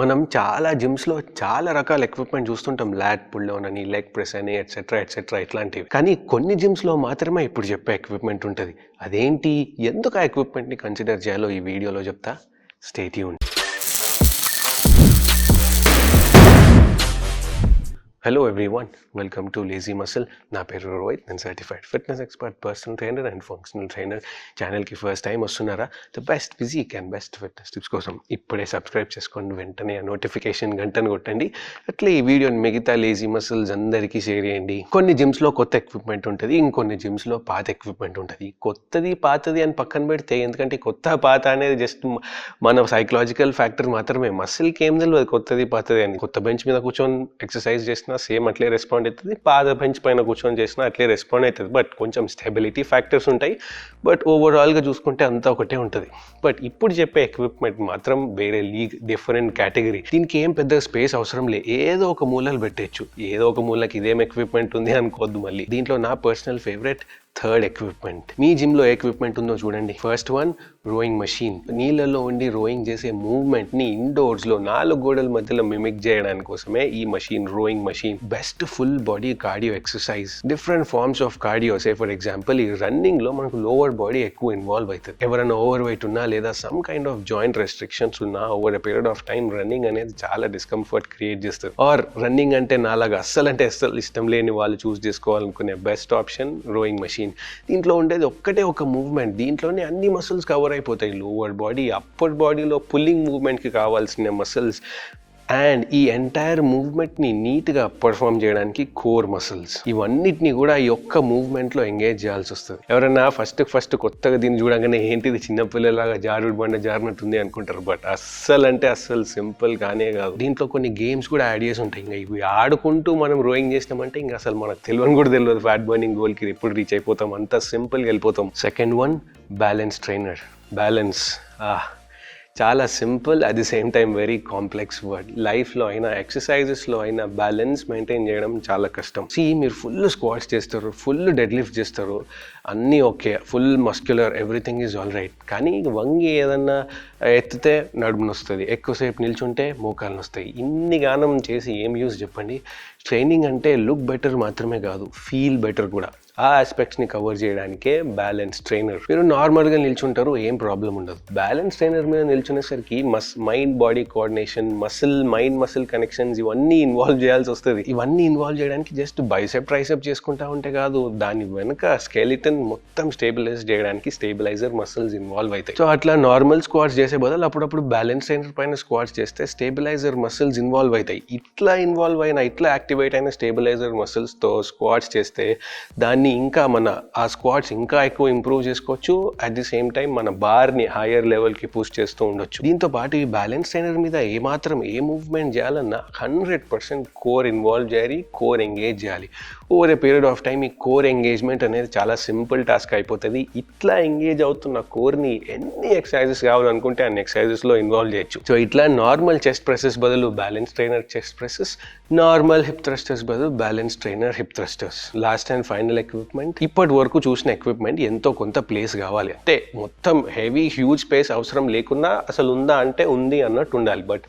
మనం చాలా జిమ్స్‌లో చాలా రకాల ఎక్విప్‌మెంట్ చూస్తుంటాం. లాట్ పుల్ డౌన్ అని, లెగ్ ప్రెస్ అని ఎట్సెట్రా ఇట్లాంటివి. కానీ కొన్ని జిమ్స్‌లో మాత్రమే ఇప్పుడు చెప్పే ఎక్విప్‌మెంట్ ఉంటది. అదేంటి? ఎందుకు ఆ ఎక్విప్‌మెంట్‌ని కన్సిడర్ చేయాలో ఈ వీడియోలో చెప్తా. Stay tuned. Hello everyone, welcome to lazy muscle. నా పేరు రోహిత్, నేను certified fitness expert, personal trainer and functional trainer. ఛానల్కి ఫస్ట్ టైం వస్తున్నారా? The best physique and best fitness tips కోసం ఇప్పుడే సబ్స్క్రైబ్ చేసుకోండి. వెంటనే ఆ నోటిఫికేషన్ గంటను కొట్టండి. అట్లా ఈ వీడియోని మిగతా లేజీ మసిల్స్ అందరికీ షేర్ చేయండి. కొన్ని జిమ్స్లో కొత్త ఎక్విప్మెంట్ ఉంటుంది, ఇంకొన్ని జిమ్స్లో పాత ఎక్విప్మెంట్ ఉంటుంది. కొత్తది పాతది అని పక్కన పెడితే, ఎందుకంటే కొత్త పాత అనేది జస్ట్ మన సైకలాజికల్ ఫ్యాక్టర్ మాత్రమే. మసిల్కి ఏం తెలియదు కొత్తది పాతది అని. కొత్త బెంచ్ మీద కూర్చొని ఎక్సర్సైజ్ చేసిన సేమ్ అట్లే రెస్పాండ్ అవుతుంది, పాత బెంచ్ పైన కూర్చొని చేసినా అట్లే రెస్పాండ్ అవుతుంది. బట్ కొంచెం స్టెబిలిటీ ఫ్యాక్టర్స్ ఉంటాయి. బట్ ఓవరాల్గా చూసుకుంటే అంతా ఒకటే ఉంటుంది. బట్ ఇప్పుడు చెప్పే ఎక్విప్మెంట్ మాత్రం వేరే లీగ్, డిఫరెంట్ కేటగిరీ. దీనికి ఏం పెద్ద స్పేస్ అవసరం లేదు, ఏదో ఒక మూలలు పెట్టచ్చు. ఏదో ఒక మూలకి ఇదేం ఎక్విప్మెంట్ ఉంది అనుకోవద్దు. మళ్ళీ దీంట్లో నా పర్సనల్ ఫేవరెట్ థర్డ్ ఎక్విప్మెంట్. మీ జిమ్లో ఎక్విప్మెంట్ ఉందో చూడండి. First one, rowing machine. నీళ్ళలో ఉండి రోయింగ్ చేసే మూవ్మెంట్ని ఇండోర్స్లో 4 గోడల మధ్యలో మిమిక్ చేయడానికి కోసమే ఈ machine, rowing machine. Best full body cardio exercise. Different forms of cardio. Say for example, ఈ రన్నింగ్లో మనకు లోవర్ బాడీ ఎక్కువ ఇన్వాల్వ్ అవుతుంది. ఎవరైనా ఓవర్ వెయిట్ ఉన్నా లేదా some kind of joint restrictions ఉన్నా over a period of time running అనేది చాలా డిస్కంఫర్ట్ క్రియేట్ చేస్తుంది. ఆర్ రన్నింగ్ అంటే నాలాగా అస్సలు ఇష్టం లేని వాళ్ళు చూస్ చేసుకోవాలనుకునే బెస్ట్ ఆప్షన్ రోయింగ్ మషీన్. దీంట్లో ఉండేది ఒక్కటే ఒక మూవ్మెంట్, దీంట్లోనే అన్ని మసిల్స్ కవర్ అయిపోతాయి. లోవర్ బాడీ, అప్పర్ బాడీలో పుల్లింగ్ మూవ్మెంట్కి కావాల్సిన మసిల్స్ అండ్ ఈ ఎంటైర్ మూవ్మెంట్ని నీట్గా పర్ఫామ్ చేయడానికి కోర్ మసిల్స్. ఇవన్నిటిని కూడా ఈ ఒక్క మూవ్మెంట్లో ఎంగేజ్ చేయాల్సి వస్తుంది. ఎవరైనా ఫస్ట్ కొత్తగా దీన్ని చూడగానే ఏంటిది చిన్నపిల్లలాగా జారుడు బండ జారినట్టుంది అనుకుంటారు. బట్ అస్సలు సింపుల్ కానే కాదు. దీంట్లో కొన్ని గేమ్స్ కూడా యాడ్ చేసి ఉంటాయి. ఇంకా ఇవి ఆడుకుంటూ మనం రోయింగ్ చేసినామంటే ఇంకా అసలు మనకు తెలియదు ఫ్యాట్ బర్నింగ్ గోల్కి ఎప్పుడు రీచ్ అయిపోతాం. అంత సింపుల్గా వెళ్ళిపోతాం. Second one, balance trainer. Balance చాలా simple, at the same time very complex word. లైఫ్లో అయినా ఎక్సర్సైజెస్లో అయినా బ్యాలెన్స్ మెయింటైన్ చేయడం చాలా కష్టం. మీరు ఫుల్ స్క్వాట్స్ చేస్తారు, ఫుల్ డెడ్ లిఫ్ట్ చేస్తారు, అన్నీ okay, full muscular, everything is all right. కానీ వంగి ఏదన్నా ఎత్తితే నడుము నొస్తుంది, ఎక్కువసేపు నిల్చుంటే మోకాలు నొస్తాయి. ఇన్ని గానం చేసి ఏం యూజ్ చెప్పండి? ట్రైనింగ్ అంటే లుక్ బెటర్ మాత్రమే కాదు, ఫీల్ బెటర్ కూడా. ఆ ఆస్పెక్ట్స్ని కవర్ చేయడానికే బ్యాలెన్స్ ట్రైనర్. మీరు నార్మల్గా నిల్చుంటారు, ఏం ప్రాబ్లం ఉండదు. బ్యాలెన్స్ ట్రైనర్ మీద నిల్చునేసరికి mind body coordination, mind muscle connections ఇవన్నీ ఇన్వాల్వ్ చేయాల్సి వస్తుంది. ఇవన్నీ ఇన్వాల్వ్ చేయడానికి జస్ట్ బైసెప్ ట్రైసెప్ చేసుకుంటా ఉంటే కాదు, దాని వెనక స్కెలిటన్ మొత్తం స్టేబిలైజ్ చేయడానికి స్టేబిలైజర్ మసిల్స్ ఇన్వాల్వ్ అవుతాయి. సో అట్లా నార్మల్ స్క్వాట్స్ చేసే బదులు అప్పుడప్పుడు బ్యాలెన్స్ ట్రైనర్ పైన స్క్వాట్స్ చేస్తే స్టేబిలైజర్ మసిల్స్ ఇన్వాల్వ్ అవుతాయి. ఇట్లా యాక్టివేట్ అయిన స్టేబిలైజర్ మసిల్స్తో స్క్వాట్స్ చేస్తే దాన్ని ఇంకా ఆ స్క్వాట్స్ ఇంకా ఎక్కువ ఇంప్రూవ్ చేసుకోవచ్చు. అట్ ది సేమ్ టైం మన బార్ని హైయర్ లెవెల్కి పుష్ చేస్తూ ఉండొచ్చు. దీంతో పాటు ఈ బ్యాలెన్స్ ట్రైనర్ మీద ఏ మూవ్మెంట్ చేయాలన్నా 100% కోర్ ఇన్వాల్వ్ చేయాలి, కోర్ ఎంగేజ్ చేయాలి. Over a period of time ఈ కోర్ ఎంగేజ్మెంట్ అనేది చాలా సింపుల్ టాస్క్ అయిపోతుంది. ఇట్లా ఎంగేజ్ అవుతున్న కోర్ని ఎన్ని ఎక్సర్సైజెస్ కావాలనుకుంటే అన్ని ఎక్సర్సైజెస్లో ఇన్వాల్వ్ చేయొచ్చు. సో ఇట్లా నార్మల్ చెస్ట్ ప్రెసెస్ బదులు balance trainer chest presses, normal hip thrusters బదులు balance trainer hip thrusters. Last and final equipment. ఇప్పటి వరకు చూసిన ఎక్విప్మెంట్ ఎంతో కొంత ప్లేస్ కావాలి, అంటే మొత్తం హ్యూజ్ స్పేస్ అవసరం లేకున్నా అసలు ఉందా అంటే ఉంది అన్నట్టు ఉండాలి. బట్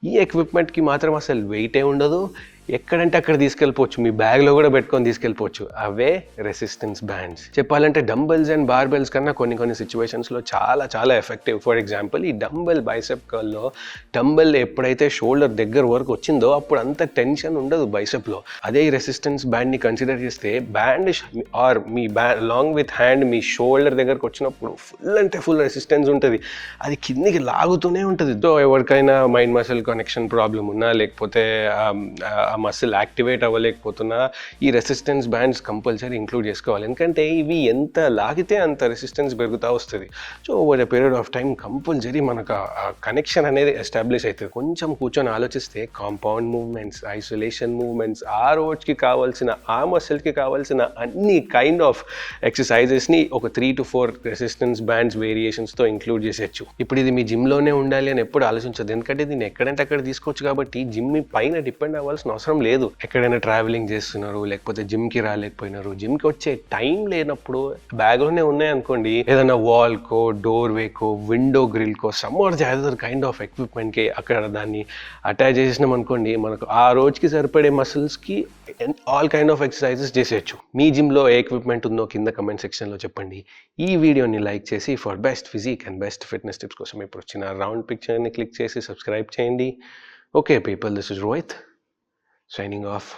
ఈ ఎక్విప్మెంట్కి మాత్రం అసలు వెయిటే ఉండదు, ఎక్కడంటే అక్కడ తీసుకెళ్ళిపోవచ్చు, మీ బ్యాగ్లో కూడా పెట్టుకొని తీసుకెళ్ళిపోవచ్చు. అవే రెసిస్టెన్స్ బ్యాండ్స్. చెప్పాలంటే డంబెల్స్ అండ్ బార్బెల్స్ కన్నా కొన్ని సిచ్యువేషన్స్లో చాలా ఎఫెక్టివ్. ఫర్ ఎగ్జాంపుల్, ఈ డంబెల్ బైసెప్ కర్ల్లో డంబెల్ ఎప్పుడైతే షోల్డర్ దగ్గర వరకు వచ్చిందో అప్పుడు అంత టెన్షన్ ఉండదు బైసెప్లో. అదే ఈ రెసిస్టెన్స్ బ్యాండ్ని కన్సిడర్ చేస్తే band are me long with hand me shoulder దగ్గరకు వచ్చినప్పుడు ఫుల్ రెసిస్టెన్స్ ఉంటుంది. అది కిందికి లాగుతూనే ఉంటుంది. సో ఎవరికైనా మైండ్ మసిల్ కనెక్షన్ ప్రాబ్లం ఉన్నా, లేకపోతే ఆ మసిల్ యాక్టివేట్ అవ్వలేకపోతున్నా, ఈ రెసిస్టెన్స్ బ్యాండ్స్ కంపల్సరీ ఇంక్లూడ్ చేసుకోవాలి. ఎందుకంటే ఇవి ఎంత లాగితే అంత రెసిస్టెన్స్ పెరుగుతూ వస్తుంది. So over a period of time compulsory మనకు ఆ కనెక్షన్ అనేది ఎస్టాబ్లిష్ అవుతుంది. కొంచెం కూర్చొని ఆలోచిస్తే కాంపౌండ్ మూవ్మెంట్స్, ఐసోలేషన్ మూవ్మెంట్స్, ఆ రోడ్స్కి కావాల్సిన, ఆ మసిల్కి కావాల్సిన అన్ని కైండ్ ఆఫ్ ఎక్సర్సైజెస్ని ఒక 3 to 4 రెసిస్టెన్స్ బ్యాండ్స్ వేరియేషన్స్తో ఇంక్లూడ్ చేసేయచ్చు. ఇప్పుడు ఇది మీ జిమ్లోనే ఉండాలి అని ఎప్పుడు ఆలోచించదు, ఎందుకంటే దీన్ని ఎక్కడంటే అక్కడ తీసుకోవచ్చు. కాబట్టి జిమ్ పైన డిపెండ్ అవ్వాల్సిన అవసరం లేదు. ఎక్కడైనా ట్రావెలింగ్ చేస్తున్నారు, లేకపోతే జిమ్కి రాలేకపోయినారు, జిమ్కి వచ్చే టైం లేనప్పుడు బ్యాగ్లోనే ఉన్నాయనుకోండి, ఏదైనా వాల్కో, డోర్వేకో, విండో గ్రిల్కో, some or the other kind of ఎక్విప్మెంట్కి అక్కడ దాన్ని అటాచ్ చేసినాం అనుకోండి, మనకు ఆ రోజుకి సరిపడే మసిల్స్కి ఆల్ కైండ్ ఆఫ్ ఎక్సర్సైజెస్ చేసేయచ్చు. మీ జిమ్లో ఏ ఎక్విప్మెంట్ ఉందో కింద కమెంట్ సెక్షన్లో చెప్పండి. ఈ వీడియోని లైక్ చేసి for best physique and best fitness tips కోసం ఇప్పుడు వచ్చిన రౌండ్ పిక్చర్ని క్లిక్ చేసి సబ్స్క్రైబ్ చేయండి. Okay people, this is Rohit signing off.